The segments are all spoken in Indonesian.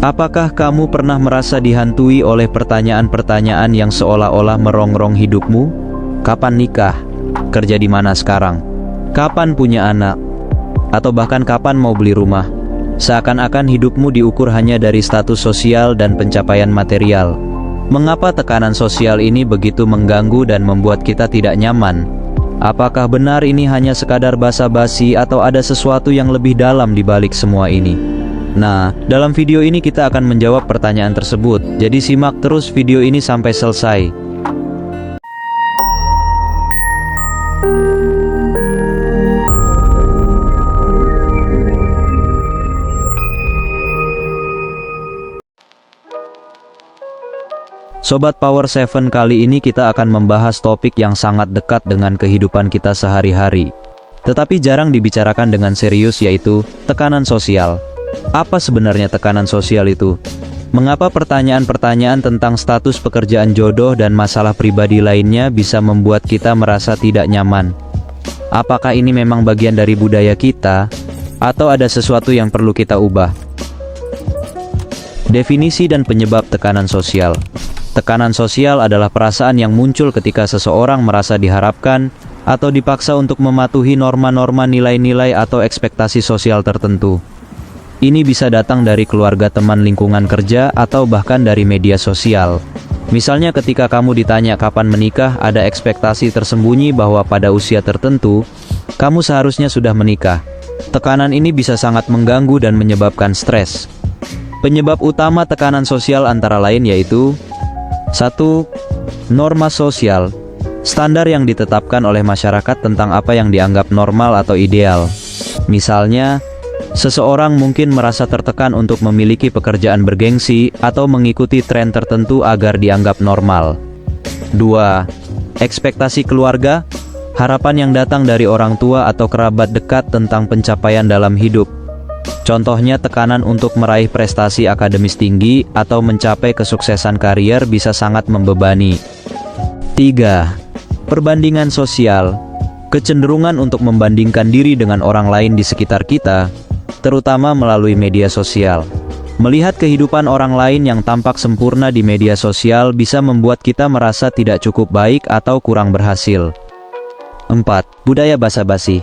Apakah kamu pernah merasa dihantui oleh pertanyaan-pertanyaan yang seolah-olah merongrong hidupmu? Kapan nikah? Kerja di mana sekarang? Kapan punya anak? Atau bahkan kapan mau beli rumah? Seakan-akan hidupmu diukur hanya dari status sosial dan pencapaian material. Mengapa tekanan sosial ini begitu mengganggu dan membuat kita tidak nyaman? Apakah benar ini hanya sekadar basa-basi atau ada sesuatu yang lebih dalam di balik semua ini? Nah, dalam video ini kita akan menjawab pertanyaan tersebut. Jadi simak terus video ini sampai selesai. Sobat Power 7, kali ini kita akan membahas topik yang sangat dekat dengan kehidupan kita sehari-hari, tetapi jarang dibicarakan dengan serius, yaitu tekanan sosial. Apa sebenarnya tekanan sosial itu? Mengapa pertanyaan-pertanyaan tentang status pekerjaan, jodoh, dan masalah pribadi lainnya bisa membuat kita merasa tidak nyaman? Apakah ini memang bagian dari budaya kita, atau ada sesuatu yang perlu kita ubah? Definisi dan penyebab tekanan sosial. Tekanan sosial adalah perasaan yang muncul ketika seseorang merasa diharapkan atau dipaksa untuk mematuhi norma-norma, nilai-nilai, atau ekspektasi sosial tertentu. Ini bisa datang dari keluarga, teman, lingkungan kerja, atau bahkan dari media sosial. Misalnya ketika kamu ditanya kapan menikah, ada ekspektasi tersembunyi bahwa pada usia tertentu, kamu seharusnya sudah menikah. Tekanan ini bisa sangat mengganggu dan menyebabkan stres. Penyebab utama tekanan sosial antara lain yaitu 1. Norma sosial. Standar yang ditetapkan oleh masyarakat tentang apa yang dianggap normal atau ideal. Misalnya, seseorang mungkin merasa tertekan untuk memiliki pekerjaan bergengsi atau mengikuti tren tertentu agar dianggap normal. 2. Ekspektasi keluarga. Harapan yang datang dari orang tua atau kerabat dekat tentang pencapaian dalam hidup. Contohnya tekanan untuk meraih prestasi akademis tinggi atau mencapai kesuksesan karier bisa sangat membebani. 3. Perbandingan sosial. Kecenderungan untuk membandingkan diri dengan orang lain di sekitar kita, terutama melalui media sosial. Melihat kehidupan orang lain yang tampak sempurna di media sosial bisa membuat kita merasa tidak cukup baik atau kurang berhasil. 4. Budaya basa-basi.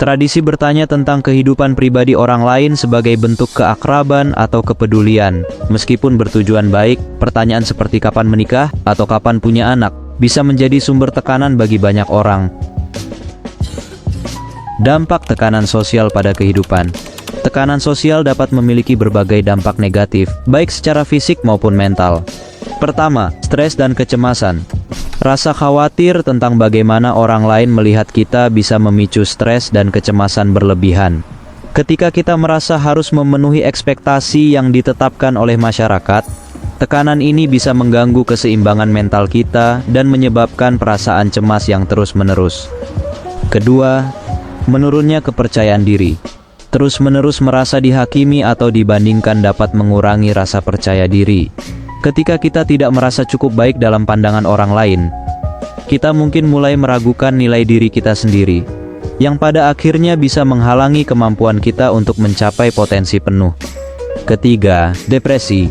Tradisi bertanya tentang kehidupan pribadi orang lain sebagai bentuk keakraban atau kepedulian. Meskipun bertujuan baik, pertanyaan seperti kapan menikah atau kapan punya anak bisa menjadi sumber tekanan bagi banyak orang. Dampak tekanan sosial pada kehidupan. Tekanan sosial dapat memiliki berbagai dampak negatif, baik secara fisik maupun mental. Pertama, stres dan kecemasan. Rasa khawatir tentang bagaimana orang lain melihat kita bisa memicu stres dan kecemasan berlebihan. Ketika kita merasa harus memenuhi ekspektasi yang ditetapkan oleh masyarakat, tekanan ini bisa mengganggu keseimbangan mental kita dan menyebabkan perasaan cemas yang terus-menerus. Kedua, menurunnya kepercayaan diri. Terus-menerus merasa dihakimi atau dibandingkan dapat mengurangi rasa percaya diri. Ketika kita tidak merasa cukup baik dalam pandangan orang lain, kita mungkin mulai meragukan nilai diri kita sendiri, yang pada akhirnya bisa menghalangi kemampuan kita untuk mencapai potensi penuh. Ketiga, depresi.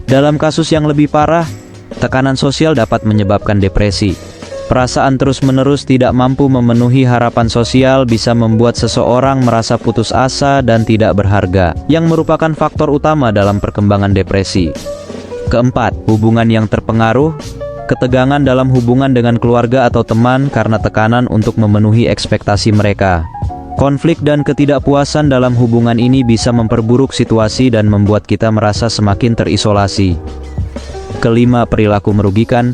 Dalam kasus yang lebih parah, tekanan sosial dapat menyebabkan depresi. Perasaan terus-menerus tidak mampu memenuhi harapan sosial bisa membuat seseorang merasa putus asa dan tidak berharga, yang merupakan faktor utama dalam perkembangan depresi. Keempat, hubungan yang terpengaruh. Ketegangan dalam hubungan dengan keluarga atau teman karena tekanan untuk memenuhi ekspektasi mereka. Konflik dan ketidakpuasan dalam hubungan ini bisa memperburuk situasi dan membuat kita merasa semakin terisolasi. Kelima, perilaku merugikan.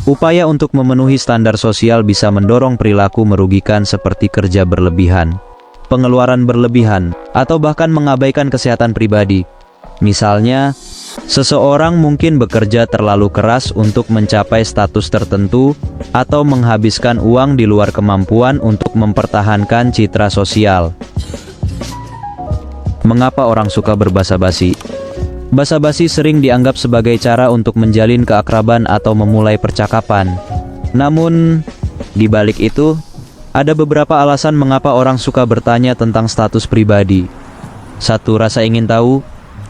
Upaya untuk memenuhi standar sosial bisa mendorong perilaku merugikan seperti kerja berlebihan, pengeluaran berlebihan, atau bahkan mengabaikan kesehatan pribadi. Misalnya, seseorang mungkin bekerja terlalu keras untuk mencapai status tertentu atau menghabiskan uang di luar kemampuan untuk mempertahankan citra sosial. Mengapa orang suka berbasa-basi? Basa-basi sering dianggap sebagai cara untuk menjalin keakraban atau memulai percakapan. Namun, di balik itu, ada beberapa alasan mengapa orang suka bertanya tentang status pribadi. 1. Rasa ingin tahu.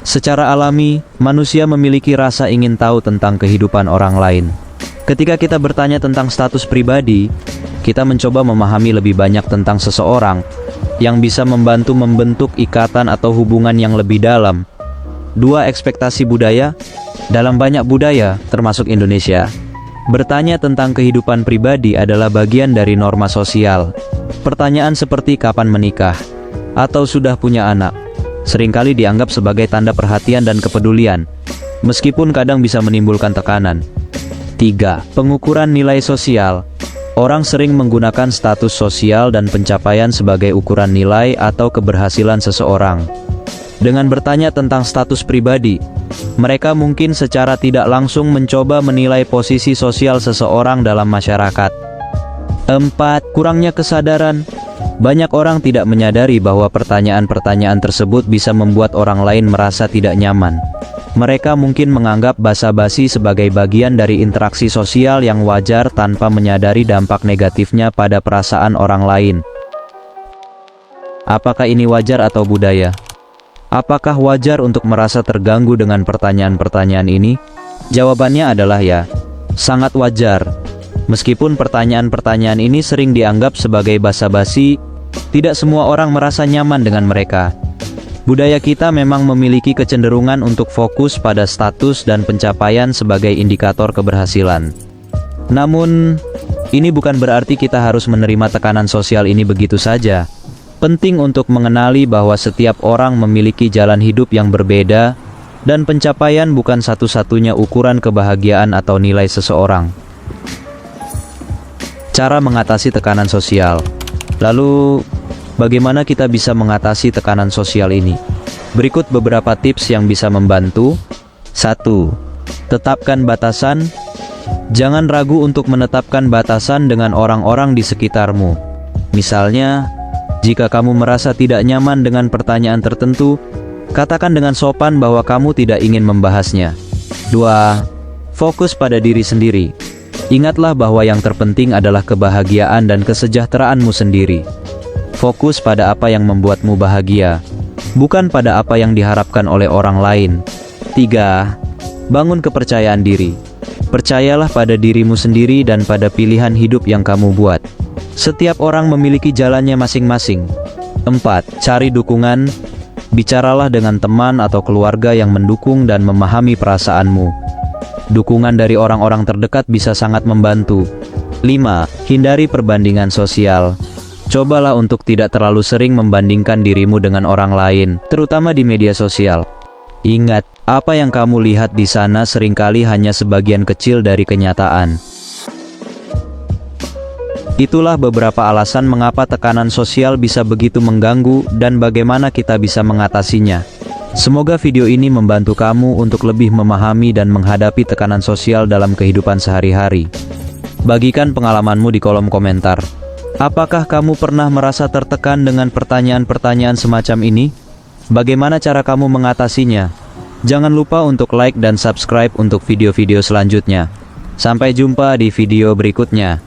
Secara alami, manusia memiliki rasa ingin tahu tentang kehidupan orang lain. Ketika kita bertanya tentang status pribadi, kita mencoba memahami lebih banyak tentang seseorang yang bisa membantu membentuk ikatan atau hubungan yang lebih dalam. 2. Ekspektasi budaya. Dalam banyak budaya, termasuk Indonesia, bertanya tentang kehidupan pribadi adalah bagian dari norma sosial. Pertanyaan seperti kapan menikah atau sudah punya anak seringkali dianggap sebagai tanda perhatian dan kepedulian, meskipun kadang bisa menimbulkan tekanan. 3. Pengukuran nilai sosial. Orang sering menggunakan status sosial dan pencapaian sebagai ukuran nilai atau keberhasilan seseorang. Dengan bertanya tentang status pribadi, mereka mungkin secara tidak langsung mencoba menilai posisi sosial seseorang dalam masyarakat. 4. Kurangnya kesadaran. Banyak orang tidak menyadari bahwa pertanyaan-pertanyaan tersebut bisa membuat orang lain merasa tidak nyaman. Mereka mungkin menganggap basa-basi sebagai bagian dari interaksi sosial yang wajar tanpa menyadari dampak negatifnya pada perasaan orang lain. Apakah ini wajar atau budaya? Apakah wajar untuk merasa terganggu dengan pertanyaan-pertanyaan ini? Jawabannya adalah ya, sangat wajar. Meskipun pertanyaan-pertanyaan ini sering dianggap sebagai basa-basi, tidak semua orang merasa nyaman dengan mereka. Budaya kita memang memiliki kecenderungan untuk fokus pada status dan pencapaian sebagai indikator keberhasilan. Namun, ini bukan berarti kita harus menerima tekanan sosial ini begitu saja. Penting untuk mengenali bahwa setiap orang memiliki jalan hidup yang berbeda, dan pencapaian bukan satu-satunya ukuran kebahagiaan atau nilai seseorang. Cara mengatasi tekanan sosial. Lalu, bagaimana kita bisa mengatasi tekanan sosial ini? Berikut beberapa tips yang bisa membantu. 1. Tetapkan batasan. Jangan ragu untuk menetapkan batasan dengan orang-orang di sekitarmu. Misalnya, jika kamu merasa tidak nyaman dengan pertanyaan tertentu, katakan dengan sopan bahwa kamu tidak ingin membahasnya. 2. Fokus pada diri sendiri. Ingatlah bahwa yang terpenting adalah kebahagiaan dan kesejahteraanmu sendiri. Fokus pada apa yang membuatmu bahagia, bukan pada apa yang diharapkan oleh orang lain. 3. Bangun kepercayaan diri. Percayalah pada dirimu sendiri dan pada pilihan hidup yang kamu buat. Setiap orang memiliki jalannya masing-masing. 4. Cari dukungan. Bicaralah dengan teman atau keluarga yang mendukung dan memahami perasaanmu. Dukungan dari orang-orang terdekat bisa sangat membantu. 5. Hindari perbandingan sosial. Cobalah untuk tidak terlalu sering membandingkan dirimu dengan orang lain, terutama di media sosial. Ingat, apa yang kamu lihat di sana seringkali hanya sebagian kecil dari kenyataan. Itulah beberapa alasan mengapa tekanan sosial bisa begitu mengganggu dan bagaimana kita bisa mengatasinya. Semoga video ini membantu kamu untuk lebih memahami dan menghadapi tekanan sosial dalam kehidupan sehari-hari. Bagikan pengalamanmu di kolom komentar. Apakah kamu pernah merasa tertekan dengan pertanyaan-pertanyaan semacam ini? Bagaimana cara kamu mengatasinya? Jangan lupa untuk like dan subscribe untuk video-video selanjutnya. Sampai jumpa di video berikutnya.